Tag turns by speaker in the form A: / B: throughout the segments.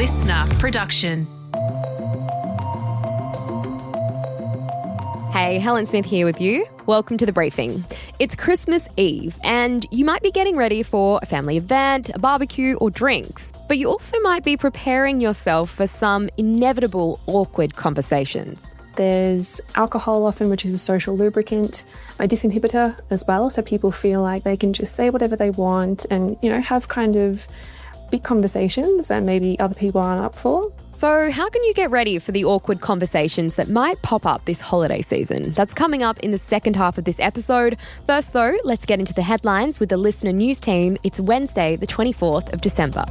A: listener production.
B: Hey, Helen Smith here with you. Welcome to The Briefing. It's Christmas Eve and you might be getting ready for a family event, a barbecue or drinks, but you also might be preparing yourself for some inevitable awkward conversations.
C: There's alcohol often, which is a social lubricant, a disinhibitor as well, so people feel like they can just say whatever they want and, have kind of big conversations that maybe other people aren't up for.
B: So how can you get ready for the awkward conversations that might pop up this holiday season? That's coming up in the second half of this episode. First though, let's get into the headlines with the Listener News team. It's Wednesday, the 24th of December.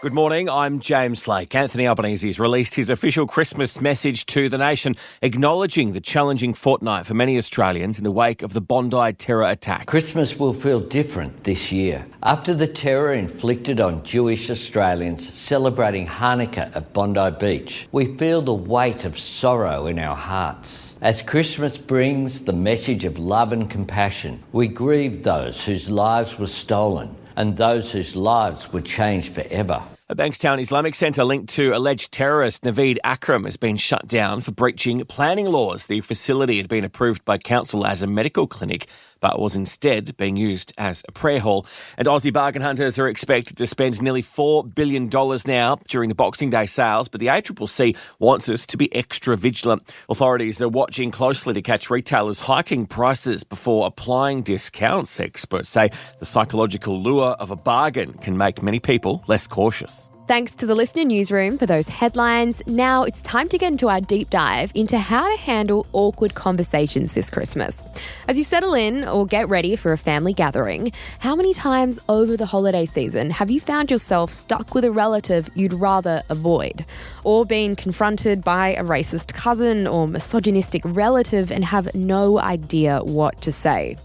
D: Good morning, I'm James Lake. Anthony Albanese has released his official Christmas message to the nation, acknowledging the challenging fortnight for many Australians in the wake of the Bondi terror attack.
E: Christmas will feel different this year. After the terror inflicted on Jewish Australians celebrating Hanukkah at Bondi Beach, we feel the weight of sorrow in our hearts. As Christmas brings the message of love and compassion, we grieve those whose lives were stolen and those whose lives were changed forever.
D: A Bankstown Islamic Centre linked to alleged terrorist Naveed Akram has been shut down for breaching planning laws. The facility had been approved by council as a medical clinic, but was instead being used as a prayer hall. And Aussie bargain hunters are expected to spend nearly $4 billion now during the Boxing Day sales, but the ACCC wants us to be extra vigilant. Authorities are watching closely to catch retailers hiking prices before applying discounts. Experts say the psychological lure of a bargain can make many people less cautious.
B: Thanks to the Listener Newsroom for those headlines. Now it's time to get into our deep dive into how to handle awkward conversations this Christmas. As you settle in or get ready for a family gathering, how many times over the holiday season have you found yourself stuck with a relative you'd rather avoid? Or been confronted by a racist cousin or misogynistic relative and have no idea what to say?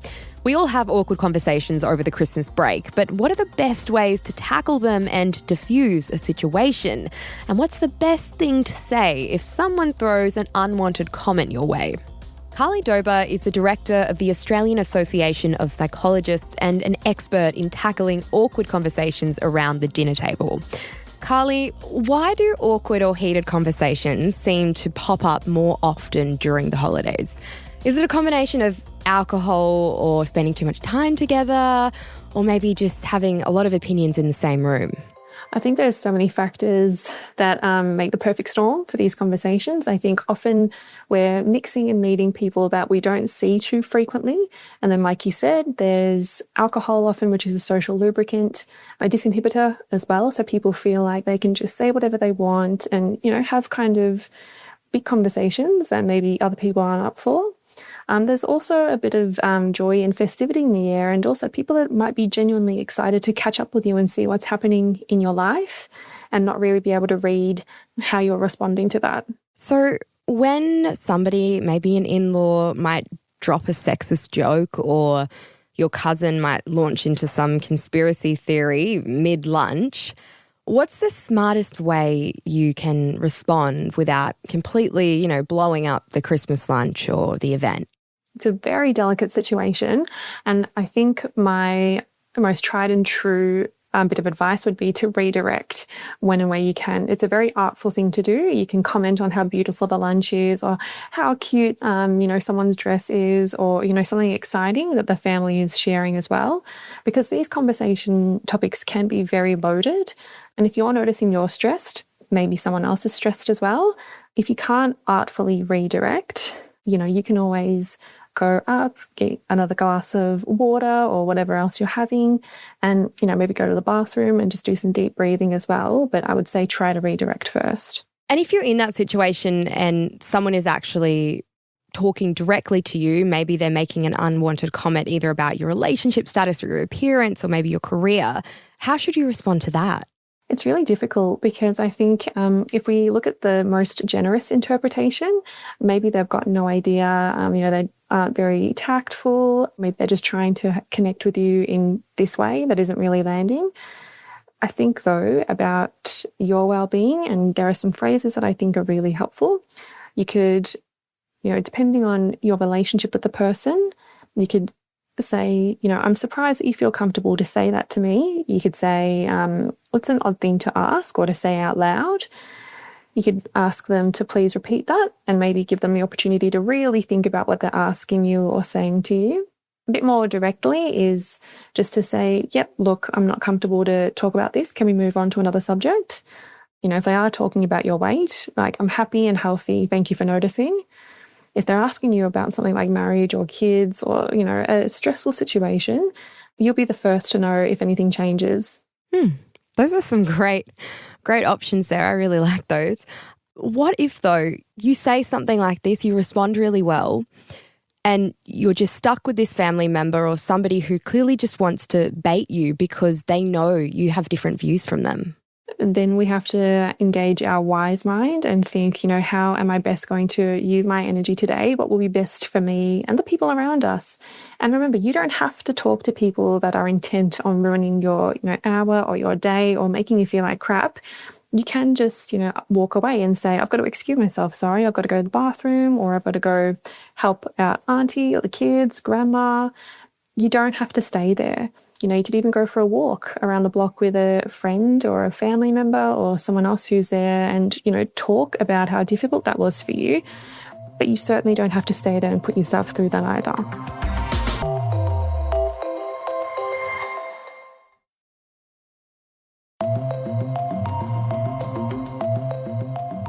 B: We all have awkward conversations over the Christmas break, but what are the best ways to tackle them and diffuse a situation? And what's the best thing to say if someone throws an unwanted comment your way? Carly Dober is the director of the Australian Association of Psychologists and an expert in tackling awkward conversations around the dinner table. Carly, why do awkward or heated conversations seem to pop up more often during the holidays? Is it a combination of alcohol or spending too much time together, or maybe just having a lot of opinions in the same room?
C: I think there's so many factors that make the perfect storm for these conversations. I think often we're mixing and meeting people that we don't see too frequently. And then, like you said, there's alcohol often, which is a social lubricant, a disinhibitor as well. So people feel like they can just say whatever they want and, have kind of big conversations that maybe other people aren't up for. There's also a bit of joy and festivity in the air, and also people that might be genuinely excited to catch up with you and see what's happening in your life and not really be able to read how you're responding to that.
B: So when somebody, maybe an in-law, might drop a sexist joke, or your cousin might launch into some conspiracy theory mid-lunch, what's the smartest way you can respond without completely, blowing up the Christmas lunch or the event?
C: It's a very delicate situation. And I think my most tried and true bit of advice would be to redirect when and where you can. It's a very artful thing to do. You can comment on how beautiful the lunch is, or how cute, someone's dress is, or, something exciting that the family is sharing as well. Because these conversation topics can be very loaded. And if you're noticing you're stressed, maybe someone else is stressed as well. If you can't artfully redirect, you can always go up, get another glass of water or whatever else you're having, and, maybe go to the bathroom and just do some deep breathing as well. But I would say try to redirect first.
B: And if you're in that situation and someone is actually talking directly to you, maybe they're making an unwanted comment either about your relationship status or your appearance or maybe your career, how should you respond to that?
C: It's really difficult because I think if we look at the most generous interpretation, maybe they've got no idea, they aren't very tactful. Maybe they're just trying to connect with you in this way that isn't really landing. I think, though, about your well-being, and there are some phrases that I think are really helpful. You could, depending on your relationship with the person, you could say, I'm surprised that you feel comfortable to say that to me. You could say, what's an odd thing to ask or to say out loud? You could ask them to please repeat that and maybe give them the opportunity to really think about what they're asking you or saying to you. A bit more directly is just to say, yep, look, I'm not comfortable to talk about this. Can we move on to another subject? If they are talking about your weight, like, I'm happy and healthy, thank you for noticing. If they're asking you about something like marriage or kids or, a stressful situation, you'll be the first to know if anything changes.
B: Those are some great options there. I really like those. What if, though, you say something like this, you respond really well, and you're just stuck with this family member or somebody who clearly just wants to bait you because they know you have different views from them?
C: Then we have to engage our wise mind and think, how am I best going to use my energy today? What will be best for me and the people around us? And remember, you don't have to talk to people that are intent on ruining your hour or your day or making you feel like crap. You can just, walk away and say, I've got to excuse myself. Sorry, I've got to go to the bathroom, or I've got to go help out auntie or the kids, grandma. You don't have to stay there. You could even go for a walk around the block with a friend or a family member or someone else who's there and, talk about how difficult that was for you. But you certainly don't have to stay there and put yourself through that either.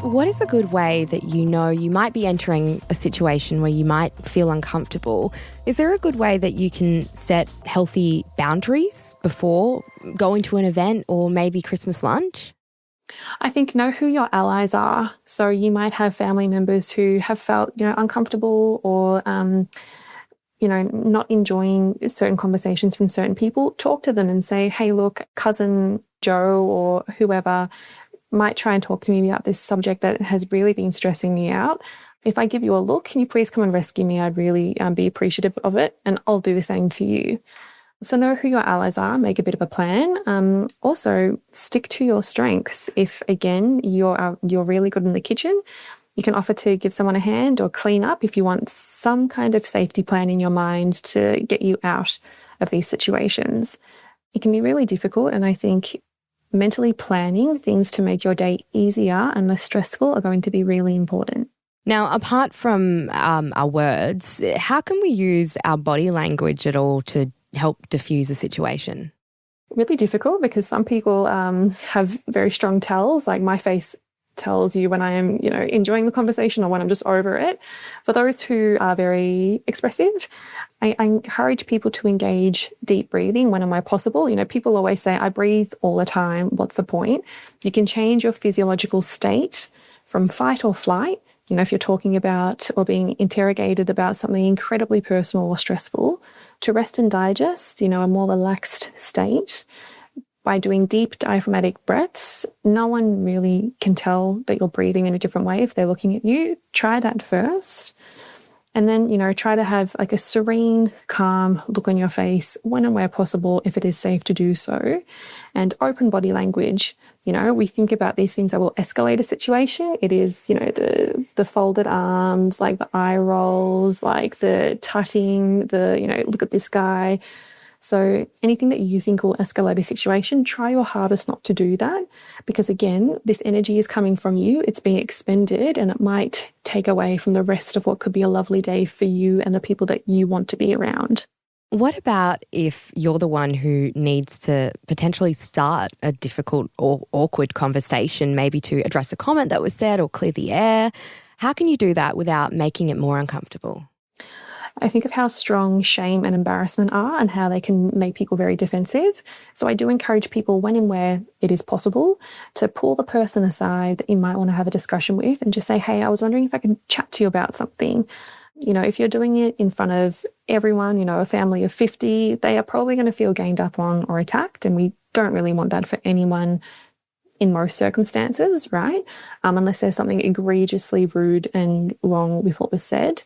B: What is a good way that you might be entering a situation where you might feel uncomfortable? Is there a good way that you can set healthy boundaries before going to an event or maybe Christmas lunch?
C: I think know who your allies are. So you might have family members who have felt, uncomfortable or, not enjoying certain conversations from certain people. Talk to them and say, hey, look, cousin Joe or whoever might try and talk to me about this subject that has really been stressing me out. If I give you a look, can you please come and rescue me? I'd really be appreciative of it, and I'll do the same for you. So know who your allies are, make a bit of a plan. Also, stick to your strengths. If, again, you're really good in the kitchen, you can offer to give someone a hand or clean up if you want some kind of safety plan in your mind to get you out of these situations. It can be really difficult, and I think mentally planning things to make your day easier and less stressful are going to be really important.
B: Now, apart from our words, how can we use our body language at all to help diffuse a situation?
C: Really difficult because some people have very strong tells, like my face tells you when I am, enjoying the conversation or when I'm just over it. For those who are very expressive, I encourage people to engage deep breathing when am I possible. People always say, I breathe all the time. What's the point? You can change your physiological state from fight or flight. If you're talking about or being interrogated about something incredibly personal or stressful, to rest and digest, a more relaxed state. By doing deep diaphragmatic breaths, no one really can tell that you're breathing in a different way if they're looking at you. Try that first. And then, try to have like a serene, calm look on your face when and where possible, if it is safe to do so. And open body language. We think about these things that will escalate a situation. It is, the folded arms, like the eye rolls, like the tutting, look at this guy. So anything that you think will escalate a situation, try your hardest not to do that, because again, this energy is coming from you, it's being expended, and it might take away from the rest of what could be a lovely day for you and the people that you want to be around.
B: What about if you're the one who needs to potentially start a difficult or awkward conversation, maybe to address a comment that was said or clear the air? How can you do that without making it more uncomfortable?
C: I think of how strong shame and embarrassment are and how they can make people very defensive. So I do encourage people, when and where it is possible, to pull the person aside that you might want to have a discussion with and just say, hey, I was wondering if I could chat to you about something. If you're doing it in front of everyone, a family of 50, they are probably going to feel ganged up on or attacked, and we don't really want that for anyone in most circumstances, right? Unless there's something egregiously rude and wrong with what was said.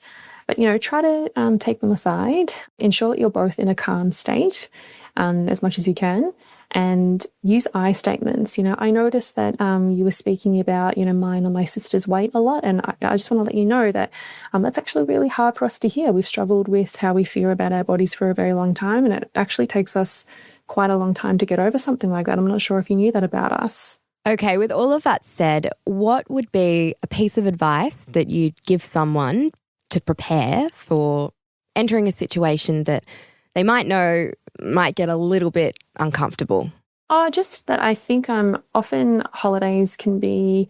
C: But, try to take them aside, ensure that you're both in a calm state, as much as you can. And use I statements. I noticed that you were speaking about, mine or my sister's weight a lot. And I just want to let you know that that's actually really hard for us to hear. We've struggled with how we feel about our bodies for a very long time. And it actually takes us quite a long time to get over something like that. I'm not sure if you knew that about us.
B: Okay, with all of that said, what would be a piece of advice that you'd give someone to prepare for entering a situation that they might know might get a little bit uncomfortable?
C: Just that I think often holidays can be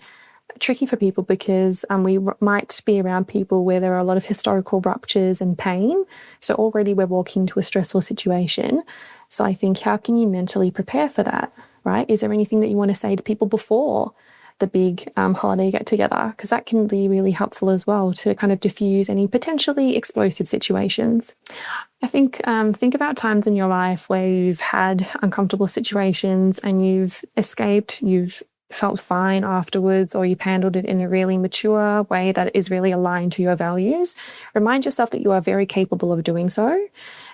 C: tricky for people because we might be around people where there are a lot of historical ruptures and pain. So already we're walking into a stressful situation. So I think, how can you mentally prepare for that, right? Is there anything that you want to say to people before the big holiday get-together? Because that can be really helpful as well to kind of diffuse any potentially explosive situations. I think about times in your life where you've had uncomfortable situations and you've escaped, you've felt fine afterwards, or you've handled it in a really mature way that is really aligned to your values. Remind yourself that you are very capable of doing so.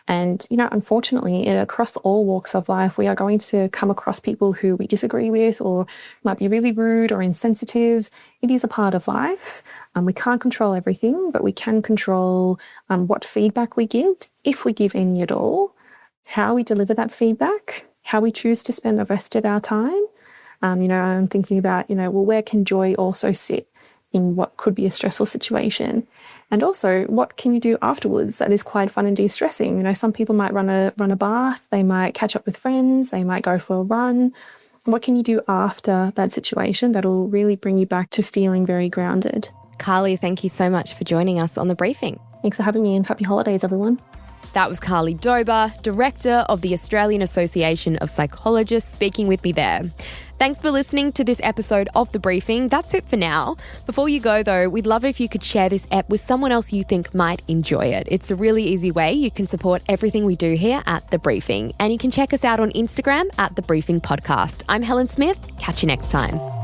C: And, unfortunately, across all walks of life, we are going to come across people who we disagree with or might be really rude or insensitive. It is a part of life. We can't control everything, but we can control what feedback we give, if we give any at all, how we deliver that feedback, how we choose to spend the rest of our time. I'm thinking about, where can joy also sit in what could be a stressful situation? And also, what can you do afterwards that is quite fun and de-stressing? Some people might run a bath, they might catch up with friends, they might go for a run. What can you do after that situation that'll really bring you back to feeling very grounded?
B: Carly, thank you so much for joining us on The Briefing.
C: Thanks for having me, and happy holidays, everyone.
B: That was Carly Dober, Director of the Australian Association of Psychologists, speaking with me there. Thanks for listening to this episode of The Briefing. That's it for now. Before you go, though, we'd love it if you could share this ep with someone else you think might enjoy it. It's a really easy way you can support everything we do here at The Briefing. And you can check us out on Instagram at The Briefing Podcast. I'm Helen Smith. Catch you next time.